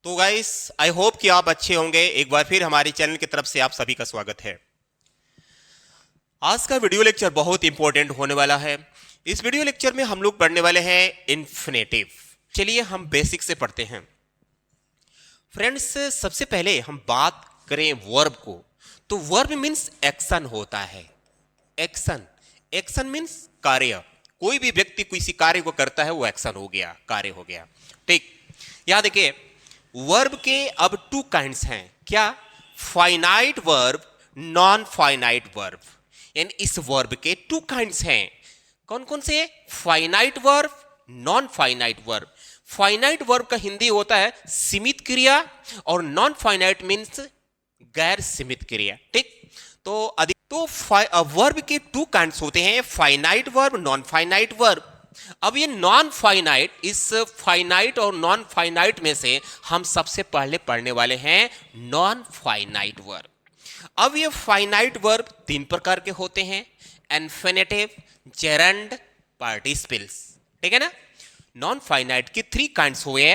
तो guys I hope कि आप अच्छे होंगे। एक बार फिर हमारे चैनल की तरफ से आप सभी का स्वागत है। आज का वीडियो लेक्चर बहुत इंपॉर्टेंट होने वाला है। इस वीडियो लेक्चर में हम लोग पढ़ने वाले हैं इन्फिनेटिव। चलिए हम बेसिक से पढ़ते हैं। फ्रेंड्स, सबसे पहले हम बात करें वर्ब को, तो वर्ब मीन्स एक्शन होता है। एक्शन एक्शन मीन्स कार्य। कोई भी व्यक्ति किसी कार्य को करता है वो एक्शन हो गया, कार्य हो गया। ठीक, यहां देखिए वर्ब के अब टू काइंड्स हैं। क्या? Finite verb, non finite verb. यानी इस वर्ब के टू काइंड्स हैं। कौन कौन से? Finite verb, non finite verb. Finite verb का हिंदी होता है सीमित क्रिया, और नॉन फाइनाइट मीन्स गैर सीमित क्रिया। ठीक, तो अधिक तो वर्ब के टू काइंड्स होते हैं, finite verb, non finite verb. अब ये नॉन फाइनाइट, इस फाइनाइट और नॉन फाइनाइट में से हम सबसे पहले पढ़ने वाले हैं नॉन फाइनाइट वर्ब। अब ये फाइनाइट वर्ब तीन प्रकार के होते हैं, इन्फिनेटिव, जेरंड, पार्टिसिपल्स। ठीक है ना। नॉन फाइनाइट की थ्री काइंड्स हुए,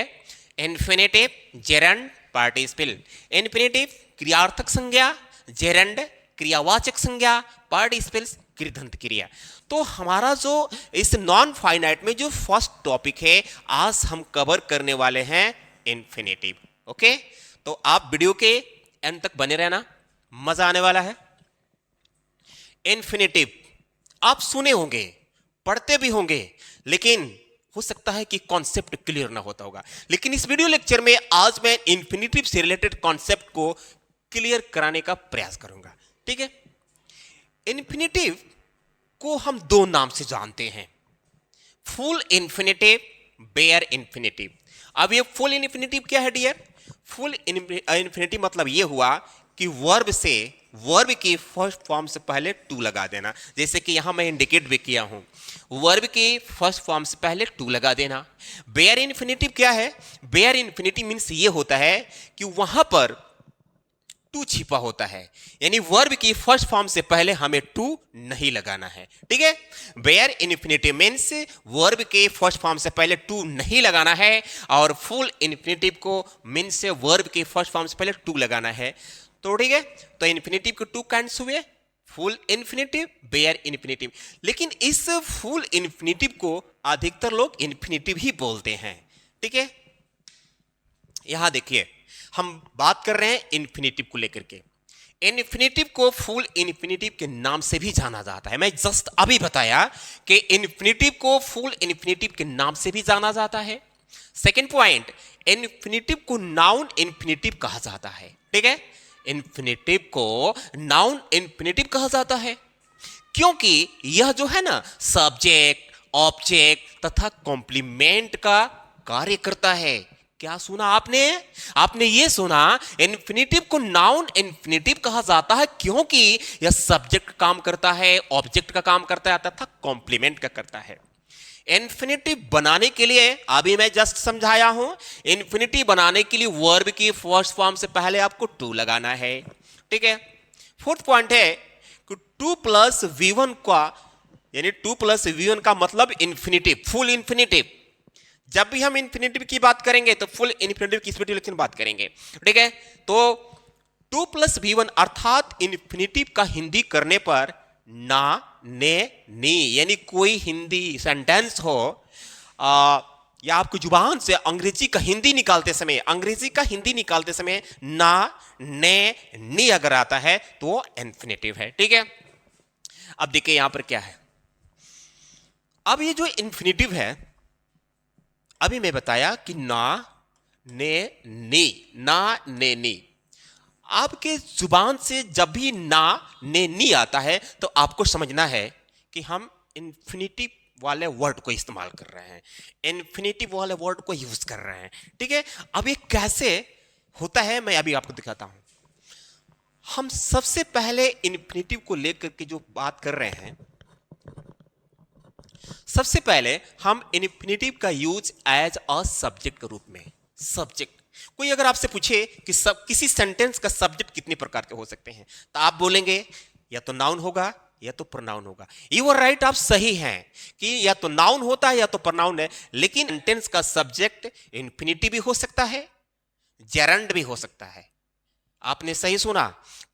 इन्फिनेटिव, जेरंड, पार्टिसिपल। इन्फिनेटिव क्रियार्थक संज्ञा, जेरंड क्रियावाचक संज्ञा, पार्टिसिपल्स कृदंत क्रिया। तो हमारा जो इस नॉन फाइनाइट में जो फर्स्ट टॉपिक है, आज हम कवर करने वाले हैं इन्फिनेटिव। ओके, तो आप वीडियो के एंड तक बने रहना, मजा आने वाला है। इन्फिनेटिव आप सुने होंगे, पढ़ते भी होंगे, लेकिन हो सकता है कि कॉन्सेप्ट क्लियर ना होता होगा। लेकिन इस वीडियो लेक्चर में आज मैं इन्फिनेटिव से रिलेटेड कॉन्सेप्ट को क्लियर कराने का प्रयास करूंगा। ठीक है। इन्फिनेटिव को हम दो नाम से जानते हैं, फुल इन्फिनेटिव, बेयर इन्फिनेटिव। अब ये फुल इन्फिनेटिव क्या है डियर? फुल इन्फिनेटिव मतलब ये हुआ कि वर्ब की फर्स्ट फॉर्म से पहले टू लगा देना। जैसे कि यहां मैं इंडिकेट भी किया हूं, वर्ब की फर्स्ट फॉर्म से पहले टू लगा देना। बेयर इन्फिनेटिव क्या है? बेयर इन्फिनेटिव मीन्स ये होता है कि वहां पर टू छिपा होता है, यानी वर्ब की फर्स्ट फॉर्म से पहले हमें टू नहीं लगाना है। ठीक है। बेयर इन्फिनेटिव मीन्स वर्ब के फर्स्ट फॉर्म से पहले टू नहीं लगाना है, और फुल इन्फिनेटिव को मीन्स वर्ब के फर्स्ट फॉर्म से पहले टू लगाना है। तो ठीक है, तो इन्फिनेटिव के टू काइंड्स हुए, फुल इन्फिनेटिव, बेयर इन्फिनेटिव। लेकिन इस फुल इन्फिनेटिव को अधिकतर लोग इन्फिनेटिव ही बोलते हैं। ठीक है। यहां देखिए हम बात कर रहे हैं इन्फिनेटिव को लेकर के। इन्फिनेटिव को फुल इन्फिनेटिव के नाम से भी जाना जाता है। मैं जस्ट अभी बताया कि इन्फिनेटिव को फुल इन्फिनेटिव के नाम से भी जाना जाता है। सेकंड पॉइंट, इन्फिनेटिव को नाउन इन्फिनेटिव कहा जाता है। ठीक है। इन्फिनेटिव को नाउन इन्फिनेटिव कहा जाता है क्योंकि यह जो है ना सब्जेक्ट, ऑब्जेक्ट तथा कॉम्प्लीमेंट का कार्य करता है। क्या सुना आपने? आपने ये सुना, इन्फिनेटिव को नाउन इन्फिनेटिव कहा जाता है क्योंकि यह सब्जेक्ट का काम करता है, ऑब्जेक्ट का काम करता है तथा कॉम्प्लीमेंट का करता है। इन्फिनेटिव बनाने के लिए अभी मैं जस्ट समझाया हूं, इन्फिनेटिव बनाने के लिए वर्ब की फर्स्ट फॉर्म से पहले आपको टू लगाना है। ठीक है। फोर्थ पॉइंट है कि टू प्लस V1 का, यानी टू प्लस V1 का मतलब इन्फिनेटिव, फुल इन्फिनेटिव। जब भी हम इन्फिनेटिव की बात करेंगे तो फुल इन्फिनेटिव की स्पेशल बात करेंगे। ठीक है। तो टू प्लस V1 अर्थात इन्फिनेटिव का हिंदी करने पर ना, ने, नी, यानी कोई हिंदी सेंटेंस हो या आपकी जुबान से अंग्रेजी का हिंदी निकालते समय ना, ने, नी अगर आता है तो वो इन्फिनेटिव है। ठीक है। अब देखिए यहां पर क्या है। अब ये जो इन्फिनेटिव है, अभी मैं बताया कि ना, ने, नी, ना, ने, नी। आपके जुबान से जब भी ना, ने, नी आता है तो आपको समझना है कि हम इन्फिनेटिव वाले वर्ड को इस्तेमाल कर रहे हैं, इन्फिनेटिव वाले वर्ड को यूज कर रहे हैं। ठीक है। अब ये कैसे होता है मैं अभी आपको दिखाता हूं। हम सबसे पहले इन्फिनेटिव को लेकर के जो बात कर रहे हैं, सबसे पहले हम इन्फिनेटिव का यूज एज अ सब्जेक्ट के रूप में। सब्जेक्ट, कोई अगर आपसे पूछे कि किसी सेंटेंस का सब्जेक्ट कितने प्रकार के हो सकते हैं, तो आप बोलेंगे या तो नाउन होगा या तो प्रोनाउन होगा। यू आर राइट, आप सही हैं कि या तो नाउन होता है या तो प्रोनाउन है। लेकिन सेंटेंस का सब्जेक्ट इन्फिनेटिव भी हो सकता है, जेरंड भी हो सकता है। आपने सही सुना,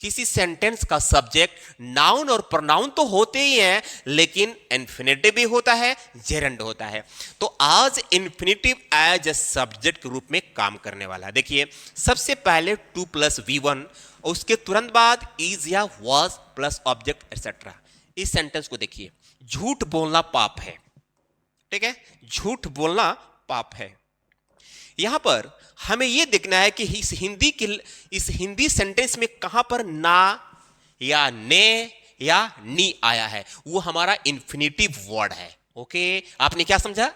किसी सेंटेंस का सब्जेक्ट नाउन और प्रोनाउन तो होते ही हैं, लेकिन इन्फिनेटिव भी होता है, जेरंड होता है। तो आज इन्फिनेटिव एज ए सब्जेक्ट के रूप में काम करने वाला है। देखिए, सबसे पहले टू प्लस V1, उसके तुरंत बाद इज या वाज प्लस ऑब्जेक्ट एक्सेट्रा। इस सेंटेंस को देखिए, झूठ बोलना पाप है। ठीक है, झूठ बोलना पाप है। यहां पर हमें यह देखना है कि इस हिंदी सेंटेंस में कहां पर ना या ने या नी आया है, वो हमारा इन्फिनेटिव वर्ड है। ओके, आपने क्या समझा?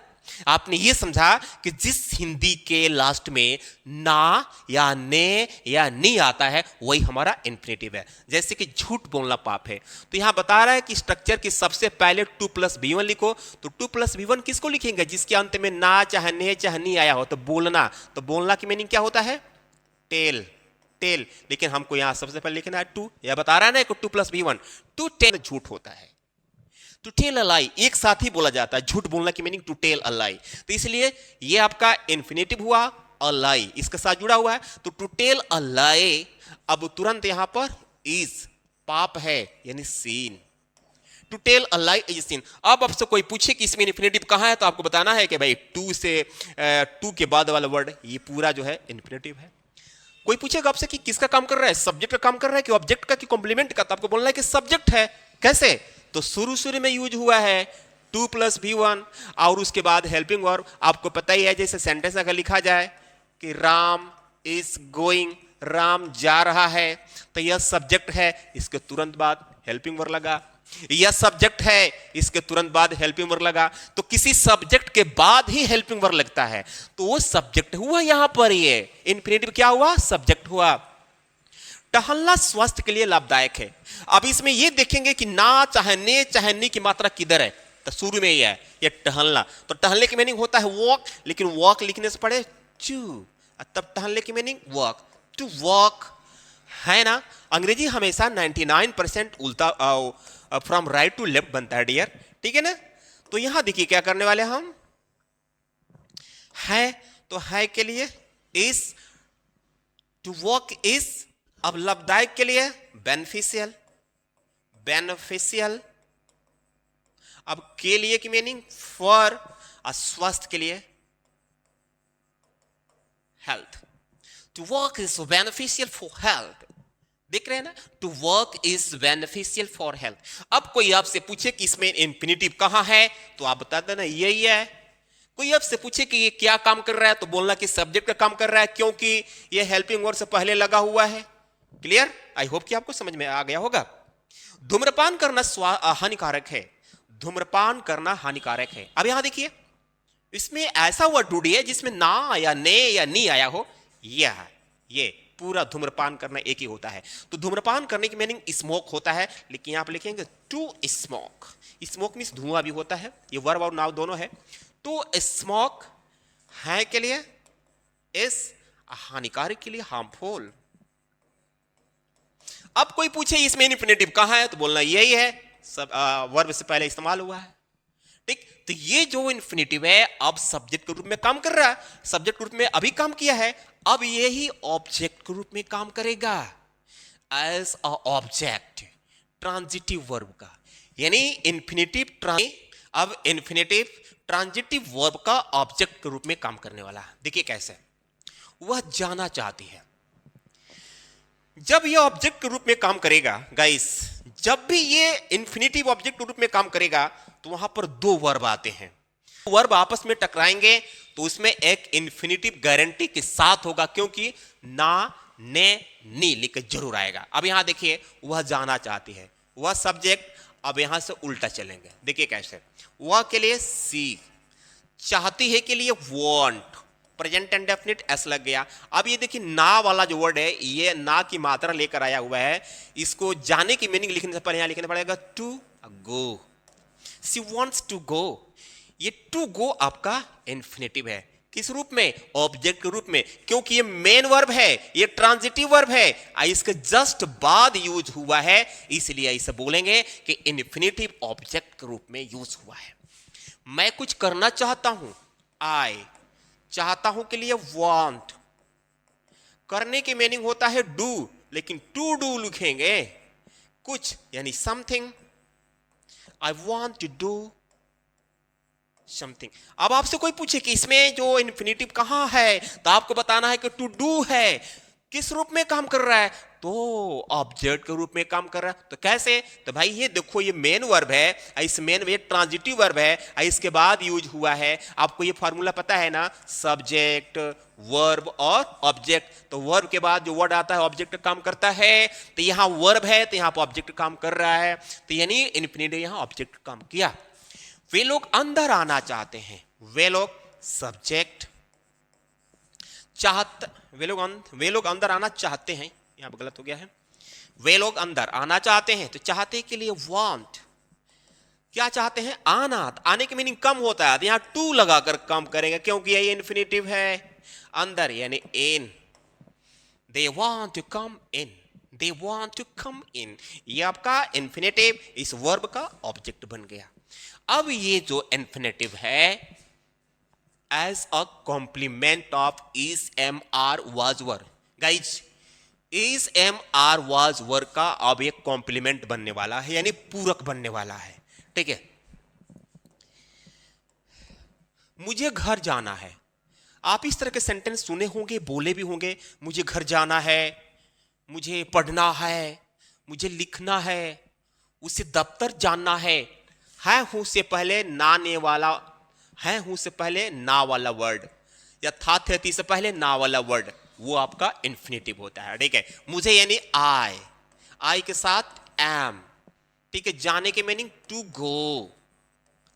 आपने ये समझा कि जिस हिंदी के लास्ट में ना या ने या नी आता है वही हमारा इन्फिनेटिव है। जैसे कि झूठ बोलना पाप है, तो यहां बता रहा है कि स्ट्रक्चर की सबसे पहले 2 + V1 लिखो। तो 2 + V1 किसको लिखेंगे? जिसके अंत में ना चाहे ने चाहे नी आया हो। तो बोलना, तो बोलना की मीनिंग क्या होता है? Tell, tell. लेकिन हमको यहां सबसे पहले लिखना है 2, यह बता रहा है ना, 2 + V1, टू टेल झूठ होता है। टू टेल अ लाई एक साथ ही बोला जाता है, झूठ बोलना की मीनिंग टू टेल अ लाई। तो इसलिए ये आपका इन्फिनेटिव हुआ, अ लाई इसके साथ जुड़ा हुआ है। तो टू टेल अ लाई, अब तुरंत यहां पर इज पाप है यानी sin. To tell a lie is sin. अब आपसे कोई पूछे कि इसमें इन्फिनेटिव कहां है, तो आपको बताना है कि भाई टू के बाद वाला वर्ड ये पूरा जो है इन्फिनेटिव है। कोई पूछेगा आपसे कि किसका काम कर रहा है, सब्जेक्ट का काम कर रहा है कि ऑब्जेक्ट का कि कॉम्प्लीमेंट का, तो आपको बोलना है कि सब्जेक्ट है। कैसे? तो शुरू में यूज हुआ है 2 + V1 और उसके बाद हेल्पिंग वर्ब। आपको पता ही है, जैसे सेंटेंस अगर लिखा जाए कि राम इज गोइंग, राम जा रहा है, तो यह सब्जेक्ट है, इसके तुरंत बाद हेल्पिंग वर्ब लगा। यह सब्जेक्ट है, इसके तुरंत बाद हेल्पिंग वर्ब लगा। तो किसी सब्जेक्ट के बाद ही हेल्पिंग वर्ब लगता है, तो वो सब्जेक्ट हुआ। यहां पर ये इन्फिनेटिव क्या हुआ? सब्जेक्ट हुआ। टहलना स्वास्थ्य के लिए लाभदायक है। अब इसमें ये देखेंगे कि ना चाहने चाहने की मात्रा किधर है, तो शुरू में ये है, ये टहलना। तो टहलने की मीनिंग होता है वॉक, लेकिन वॉक लिखने से पड़े टू, तब टहलने की मीनिंग वॉक, टू वॉक है ना। अंग्रेजी हमेशा 99% उल्टा फ्रॉम राइट टू लेफ्ट बनता है डियर, ठीक है ना। तो यहां देखिए क्या करने वाले हम, है तो है के लिए इज, टू वॉक इज, अब लाभदायक के लिए बेनिफिशियल, बेनिफिशियल। अब के लिए की मीनिंग फॉर, स्वास्थ्य के लिए health. To work is beneficial for health. देख रहे हैं ना, to work is beneficial for health. अब कोई आपसे पूछे कि इसमें इंफिनिटिव कहां है, तो आप बता देना यही है। कोई आपसे पूछे कि ये क्या काम कर रहा है, तो बोलना कि सब्जेक्ट का काम कर रहा है, क्योंकि ये हेल्पिंग वर्ब से पहले लगा हुआ है। क्लियर? आई होप कि आपको समझ में आ गया होगा। धूम्रपान करना हानिकारक है, धूम्रपान करना हानिकारक है। अब यहां देखिए, इसमें ऐसा वर्ड ढूंढिए जिसमें ना या ने या नी आया हो। ये पूरा धूम्रपान करना एक ही होता है। तो धूम्रपान करने की मीनिंग स्मोक होता है, लेकिन यहां पे लिखेंगे टू स्मोक। स्मोक मीन्स धुआं भी होता है, ये वर्ब और नाउन दोनों है। टू स्मोक है के लिए, इस हानिकारक के लिए हार्मफुल। अब कोई पूछे इसमें इन्फिनेटिव कहां है, तो बोलना यही है, सब वर्ब से पहले इस्तेमाल हुआ है। ठीक, तो ये जो इन्फिनेटिव है अब सब्जेक्ट के रूप में काम कर रहा है, सब्जेक्ट के रूप में अभी काम किया है, अब ये ही ऑब्जेक्ट के रूप में काम करेगा as a object, transitive verb का। यानी इन्फिनेटिव अब इन्फिनेटिव ट्रांजिटिव वर्ब का ऑब्जेक्ट के रूप में काम करने वाला। देखिए कैसे, वह जाना चाहती है। जब यह ऑब्जेक्ट के रूप में काम करेगा गाइस, जब भी ये इन्फिनेटिव ऑब्जेक्ट के रूप में काम करेगा, तो वहां पर दो वर्ब आते हैं। वर्ब आपस में टकराएंगे तो उसमें एक इन्फिनेटिव गारंटी के साथ होगा, क्योंकि ना ने नी लिख जरूर आएगा। अब यहां देखिए, वह जाना चाहती है, वह सब्जेक्ट। अब यहां से उल्टा चलेंगे, देखिए कैसे, वह के लिए सी, चाहती है के लिए वॉन्ट, प्रेजेंट इंडेफिनिट एस लग गया। अब ये देखिए, ना वाला जो वर्ड है, ये ना की मात्रा लेकर आया हुआ है। इसको जाने की मीनिंग लिखने से पहले यहां लिखना पड़ेगा to go. She wants to go. ये टू गो आपका इन्फिनेटिव है, किस रूप में? ऑब्जेक्ट के रूप में, क्योंकि ये मेन वर्ब है, ये ट्रांजिटिव वर्ब है, इसके जस्ट बाद यूज हुआ है, इसलिए इसे बोलेंगे कि इन्फिनेटिव ऑब्जेक्ट के रूप में यूज हुआ है। मैं कुछ करना चाहता हूं, आई, चाहता हूं के लिए वांट, करने की मीनिंग होता है डू, लेकिन टू डू लिखेंगे कुछ, यानी something. I want to do something. अब आपसे कोई पूछे कि इसमें जो इन्फिनिटिव कहां है, तो आपको बताना है कि टू डू है। किस रूप में काम कर रहा है? तो ऑब्जेक्ट के रूप में काम कर रहा है। तो कैसे? तो भाई ये देखो, ये मेन वर्ब है, इस मेन में ट्रांजिटिव वर्ब है, इसके बाद यूज हुआ है। आपको ये फॉर्मूला पता है ना, सब्जेक्ट वर्ब और ऑब्जेक्ट। तो वर्ब के बाद जो वर्ड आता है ऑब्जेक्ट काम करता है। तो यहां वर्ब है तो यहां पर ऑब्जेक्ट काम कर रहा है, तो यानी इन्फिनिटिव यहां ऑब्जेक्ट काम किया। वे लोग अंदर आना चाहते हैं, वे लोग सब्जेक्ट वे लोग अंदर आना चाहते हैं, यहां पर गलत हो गया है। वे लोग अंदर आना चाहते हैं, तो चाहते के लिए वांट, क्या चाहते हैं? आना। आने की मीनिंग कम होता है, तो यहां टू लगाकर काम करेगा क्योंकि ये इन्फिनिटिव है। अंदर यानी in, they want to come in, they want to come in, ये आपका इन्फिनिटिव इस वर्ब का ऑब्जेक्ट बन गया। अब ये जो इन्फिनिटिव है as a complement of is am are was were, guys is am are was were का अब एक कॉम्प्लीमेंट बनने वाला है, यानी पूरक बनने वाला है। ठीक है, मुझे घर जाना है। आप इस तरह के सेंटेंस सुने होंगे, बोले भी होंगे। मुझे घर जाना है, मुझे पढ़ना है, मुझे लिखना है, उसे दफ्तर जानना है हूं से पहले नाने वाला, है हूं से पहले ना वाला वर्ड, या था थे से पहले ना वाला वर्ड, वो आपका इन्फिनिटिव होता है। ठीक है, मुझे यानी आई के साथ एम। ठीक है, जाने के meaning to go,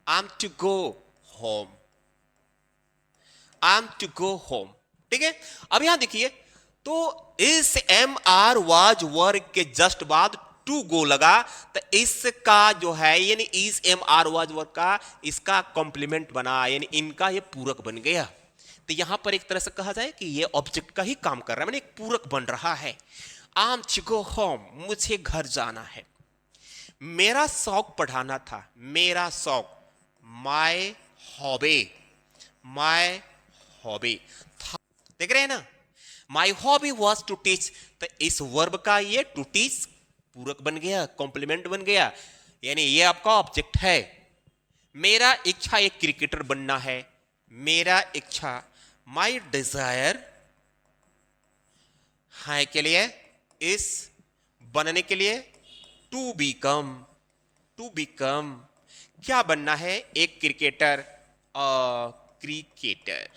I am to go home, I am to go home. ठीक है, अब यहां देखिए, तो इस एम आर वाज वर्ग के जस्ट बाद टू गो लगा, तो इसका जो है यानी इस एम आर वाज वर्ग का इसका कॉम्प्लीमेंट बना, यानी इनका ये पूरक बन गया। तो यहां पर एक तरह से कहा जाए कि ये ऑब्जेक्ट का ही काम कर रहा है, मैंने एक पूरक बन रहा है। I am to go home, मुझे घर जाना है। मेरा शौक पढ़ाना था, मेरा शौक, माय हॉबी, माय हॉबी था। देख रहे हैं ना, my hobby was to teach, तो इस वर्ब का ये टू टीच पूरक बन गया, कॉम्प्लीमेंट बन गया, यानी ये आपका ऑब्जेक्ट है। मेरा इच्छा एक क्रिकेटर बनना है, मेरा इच्छा, माई डिजायर है के लिए, इस बनने के लिए, टू बिकम, टू बिकम क्या बनना है? एक cricketer, cricketer.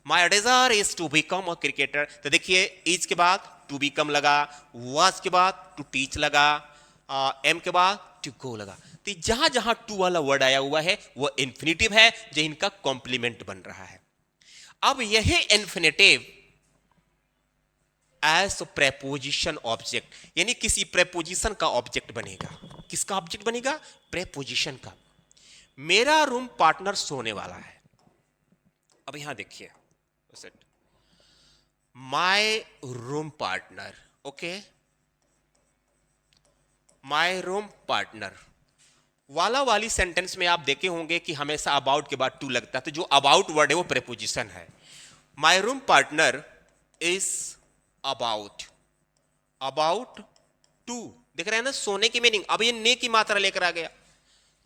My desire is to become a cricketer. तो देखिए, इज के बाद टू बिकम लगा, वाज के बाद टू टीच लगा, एम के बाद टू गो लगा। तो जहां जहां टू वाला वर्ड आया हुआ है वो इन्फिनिटिव है, जो इनका कॉम्प्लीमेंट बन रहा है। अब यही इन्फिनिटिव एज प्रेपोजिशन ऑब्जेक्ट, यानी किसी प्रेपोजिशन का ऑब्जेक्ट बनेगा। किसका ऑब्जेक्ट बनेगा? प्रेपोजिशन का। मेरा रूम पार्टनर सोने वाला है। अब यहां देखिए, my room partner, okay, my room partner वाला वाली सेंटेंस में आप देखे होंगे कि हमेशा अबाउट के बाद टू लगता है, तो जो अबाउट वर्ड है वो प्रेपोजिशन है। My room partner is about, about to, देख रहे हैं ना, सोने की मीनिंग। अब ये ने की मात्रा लेकर आ गया,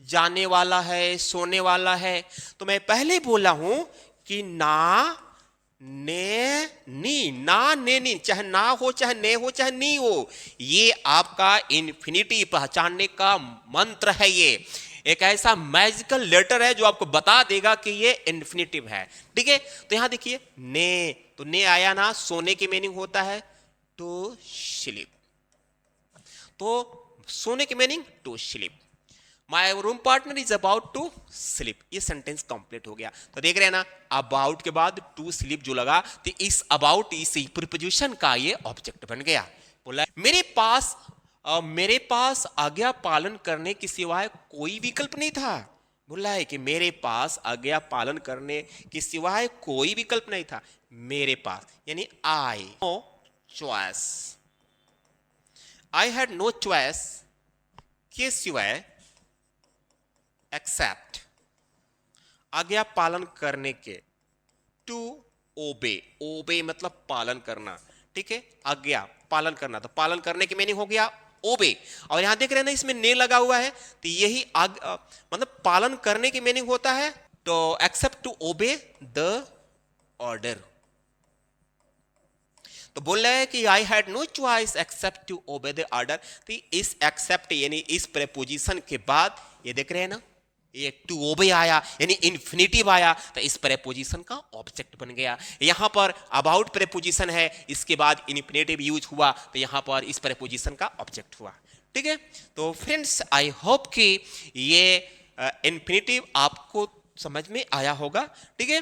जाने वाला है, सोने वाला है। तो मैं पहले बोला हूं कि ना ने नी, ना ने नी, चाहे ना हो, चाहे ने हो, चाहे नी हो, ये आपका इन्फिनिटी पहचानने का मंत्र है। ये एक ऐसा मैजिकल लेटर है जो आपको बता देगा कि ये इन्फिनिटिव है। ठीक है, तो यहां देखिए, ने, तो ने आया ना, सोने की मीनिंग होता है टू स्लीप, तो सोने की meaning to sleep. My room partner is about to sleep, ये सेंटेंस कंप्लीट हो गया। तो देख रहे हैं ना, अबाउट के बाद टू स्लीप जो लगा, तो इस अबाउट, इस प्रीपोजिशन का ये ऑब्जेक्ट बन गया। बोला मेरे पास आज्ञा पालन करने के सिवाय कोई विकल्प नहीं था। बोला है कि मेरे पास आज्ञा पालन करने के सिवाय कोई विकल्प नहीं था। मेरे पास यानी I no choice, I had no choice के सिवाय, एक्सेप्ट आज्ञा पालन करने के, टू ओबे, ओबे मतलब पालन करना, ठीक है, आज्ञा पालन करना, तो पालन करने की मीनिंग हो गया ओबे। और यहां देख रहे हैं ना इसमें ने लगा हुआ है, तो यही मतलब पालन करने की मीनिंग होता है, तो except to obey the order. तो बोल रहे हैं कि I had no choice except to obey the order. तो इस एक्सेप्ट यानी इस प्रेपोजिशन के बाद ये देख रहे हैं ना, ये टू ओबे आया यानी इन्फिनिटिव आया, तो इस प्रेपोजिशन का ऑब्जेक्ट बन गया। यहां पर अबाउट प्रेपोजिशन है, इसके बाद इन्फिनिटिव यूज हुआ, तो यहां पर इस प्रेपोजिशन का ऑब्जेक्ट हुआ, ठीक है। तो फ्रेंड्स आई होप कि ये इन्फिनिटिव आपको समझ में आया होगा, ठीक है।